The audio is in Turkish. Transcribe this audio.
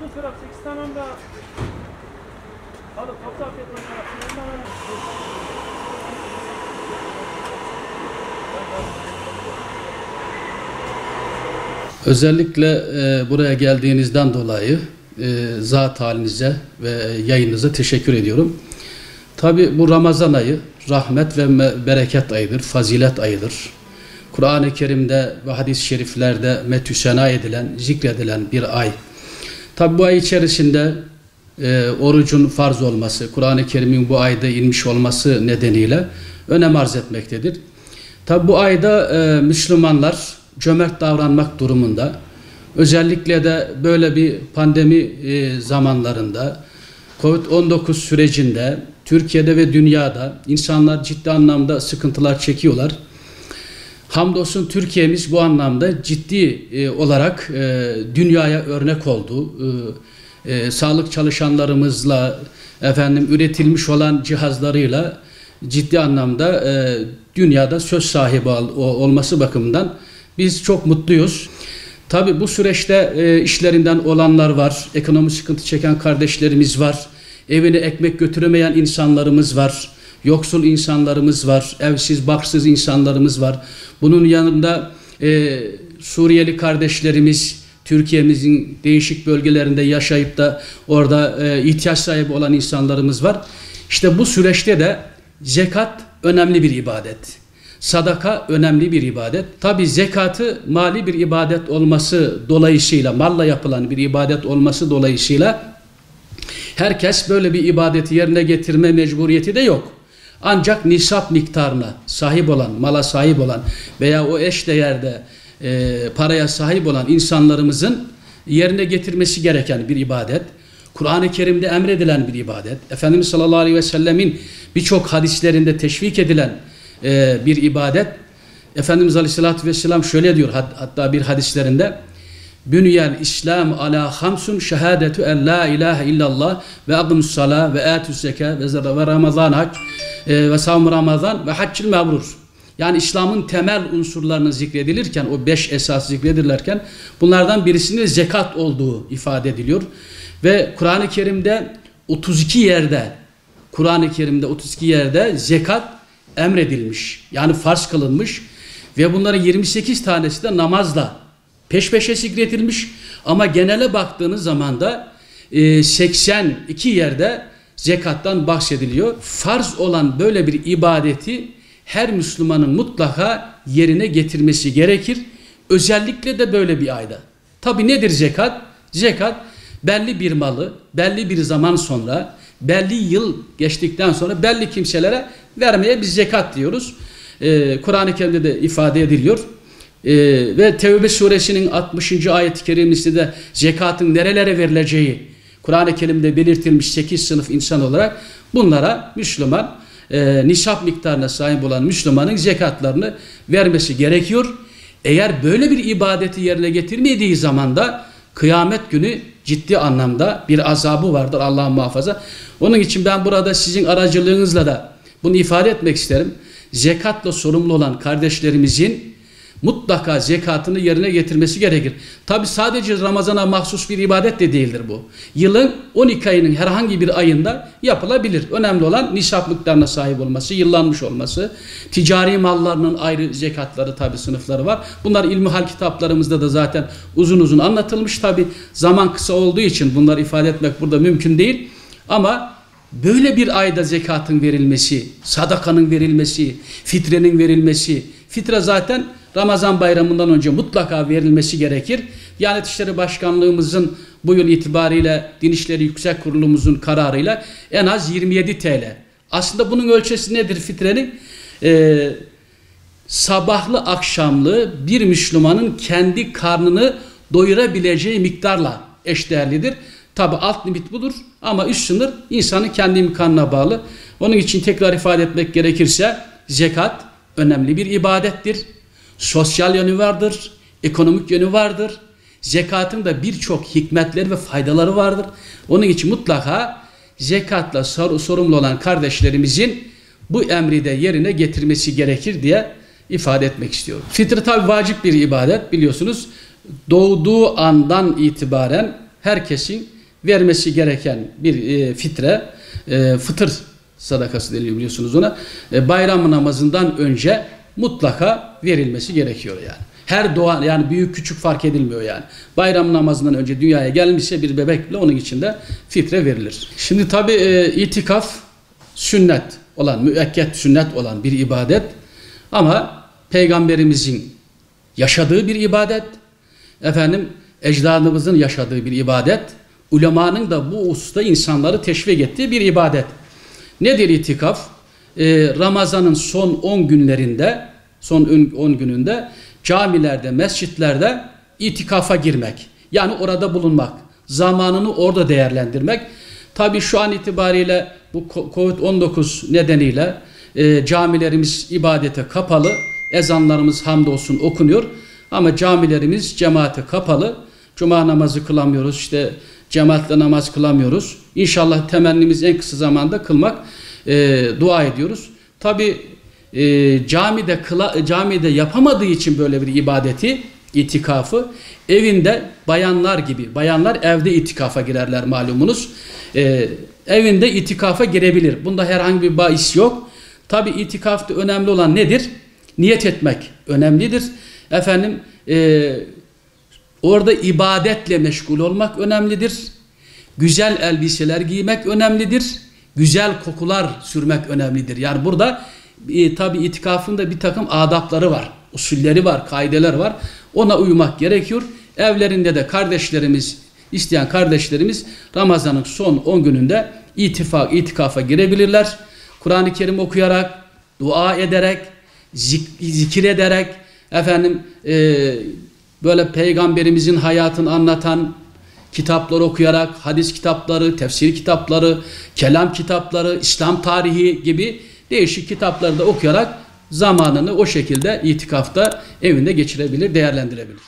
bu taraf 8 tane de alıp fotoğraf etmek Özellikle buraya geldiğinizden dolayı zat halinize ve yayınınıza teşekkür ediyorum. Tabi bu Ramazan ayı rahmet ve bereket ayıdır, fazilet ayıdır. Kur'an-ı Kerim'de ve hadis-i şeriflerde metüsena edilen, zikredilen bir ay. Tabi bu ay içerisinde orucun farz olması, Kur'an-ı Kerim'in bu ayda inmiş olması nedeniyle önem arz etmektedir. Tabi bu ayda Müslümanlar cömert davranmak durumunda. Özellikle de böyle bir pandemi zamanlarında, Covid-19 sürecinde Türkiye'de ve dünyada insanlar ciddi anlamda sıkıntılar çekiyorlar. Hamdolsun Türkiye'miz bu anlamda ciddi olarak dünyaya örnek oldu. Sağlık çalışanlarımızla, üretilmiş olan cihazlarıyla ciddi anlamda dünyada söz sahibi olması bakımından biz çok mutluyuz. Tabii bu süreçte işlerinden olanlar var, ekonomi sıkıntı çeken kardeşlerimiz var, evine ekmek götüremeyen insanlarımız var, yoksul insanlarımız var, evsiz barksız insanlarımız var. Bunun yanında Suriyeli kardeşlerimiz, Türkiye'mizin değişik bölgelerinde yaşayıp da orada ihtiyaç sahibi olan insanlarımız var. İşte bu süreçte de zekat önemli bir ibadet. Sadaka önemli bir ibadet. Tabi zekatı mali bir ibadet olması dolayısıyla, malla yapılan bir ibadet olması dolayısıyla herkes böyle bir ibadeti yerine getirme mecburiyeti de yok. Ancak nisap miktarına sahip olan, mala sahip olan veya o eşdeğerde paraya sahip olan insanlarımızın yerine getirmesi gereken bir ibadet. Kur'an-ı Kerim'de emredilen bir ibadet. Efendimiz sallallahu aleyhi ve sellemin birçok hadislerinde teşvik edilen bir ibadet. Efendimiz aleyhissalatü vesselam şöyle diyor hatta bir hadislerinde: Bünyel İslam ala hamsun şehadetu en la ilahe illallah ve aqimus salah ve etü's zeka ve ramazan hac ve savm ramazan ve haccil mebrur. Yani İslam'ın temel unsurlarını zikredilirken, o 5 esas zikredilirken bunlardan birisinin zekat olduğu ifade ediliyor. Ve Kur'an-ı Kerim'de 32 yerde zekat emredilmiş. Yani farz kılınmış ve bunların 28 tanesi de namazla peş peşe zikredilmiş. Ama genele baktığınız zaman da 82 yerde zekattan bahsediliyor. Farz olan böyle bir ibadeti her Müslümanın mutlaka yerine getirmesi gerekir. Özellikle de böyle bir ayda. Tabi nedir zekat? Zekat belli bir malı, belli bir zaman sonra, belli yıl geçtikten sonra belli kimselere vermeye biz zekat diyoruz. Kur'an-ı Kerim'de de ifade ediliyor. Ve Tevbe suresinin 60. ayet-i kerimesinde de zekatın nerelere verileceği Kur'an-ı Kerim'de belirtilmiş 8 sınıf insan olarak bunlara Müslüman, nisap miktarına sahip olan Müslümanın zekatlarını vermesi gerekiyor. Eğer böyle bir ibadeti yerine getirmediği zaman da kıyamet günü ciddi anlamda bir azabı vardır, Allah muhafaza. Onun için ben burada sizin aracılığınızla da bunu ifade etmek isterim. Zekatla sorumlu olan kardeşlerimizin mutlaka zekatını yerine getirmesi gerekir. Tabi sadece Ramazan'a mahsus bir ibadet de değildir bu. Yılın 12 ayının herhangi bir ayında yapılabilir. Önemli olan nisap miktarına sahip olması, yıllanmış olması. Ticari mallarının ayrı zekatları, tabi sınıfları var. Bunlar ilmihal kitaplarımızda da zaten uzun uzun anlatılmış. Tabi zaman kısa olduğu için bunları ifade etmek burada mümkün değil. Ama böyle bir ayda zekatın verilmesi, sadakanın verilmesi, fitrenin verilmesi, fitre zaten Ramazan bayramından önce mutlaka verilmesi gerekir. Diyanet İşleri Başkanlığımızın bu yıl itibariyle Din İşleri Yüksek Kurulumuzun kararıyla en az 27 TL. Aslında bunun ölçüsü nedir fitrenin? Sabahlı akşamlı bir Müslümanın kendi karnını doyurabileceği miktarla eşdeğerlidir. Tabi alt limit budur ama üst sınır insanın kendi imkanına bağlı. Onun için tekrar ifade etmek gerekirse zekat önemli bir ibadettir. Sosyal yönü vardır, ekonomik yönü vardır. Zekatın da birçok hikmetleri ve faydaları vardır. Onun için mutlaka zekatla sorumlu olan kardeşlerimizin bu emri de yerine getirmesi gerekir diye ifade etmek istiyorum. Fitre tabi vacip bir ibadet biliyorsunuz. Doğduğu andan itibaren herkesin vermesi gereken bir fıtır sadakası deniliyor biliyorsunuz ona. Bayram namazından önce mutlaka verilmesi gerekiyor yani. Her doğan yani büyük küçük fark edilmiyor yani. Bayram namazından önce dünyaya gelmişse bir bebek bile onun içinde fitre verilir. Şimdi tabi itikaf sünnet olan, müekket sünnet olan bir ibadet ama Peygamberimizin yaşadığı bir ibadet, ecdadımızın yaşadığı bir ibadet, ulemanın da bu hususta insanları teşvik ettiği bir ibadet. Nedir itikaf? Ramazan'ın son 10 günlerinde, son 10 gününde camilerde, mescitlerde itikafa girmek. Yani orada bulunmak, zamanını orada değerlendirmek. Tabii şu an itibariyle bu Covid-19 nedeniyle camilerimiz ibadete kapalı, ezanlarımız hamdolsun okunuyor ama camilerimiz cemaate kapalı. Cuma namazı kılamıyoruz, işte cemaatle namaz kılamıyoruz. İnşallah temennimiz en kısa zamanda kılmak, dua ediyoruz. Tabii camide yapamadığı için böyle bir ibadeti, itikafı evinde bayanlar gibi, bayanlar evde itikafa girerler malumunuz. Evinde itikafa girebilir. Bunda herhangi bir bahis yok. Tabi itikafta önemli olan nedir? Niyet etmek önemlidir. Orada ibadetle meşgul olmak önemlidir. Güzel elbiseler giymek önemlidir. Güzel kokular sürmek önemlidir. Yani burada tabi itikafın da bir takım adapları var, usulleri var, kaideler var. Ona uymak gerekiyor. Evlerinde de isteyen kardeşlerimiz Ramazan'ın son 10 gününde itikafa girebilirler. Kur'an-ı Kerim okuyarak, dua ederek, zikir ederek, böyle Peygamberimizin hayatını anlatan kitapları okuyarak, hadis kitapları, tefsir kitapları, kelam kitapları, İslam tarihi gibi değişik kitapları da okuyarak zamanını o şekilde itikafta evinde geçirebilir, değerlendirebilir.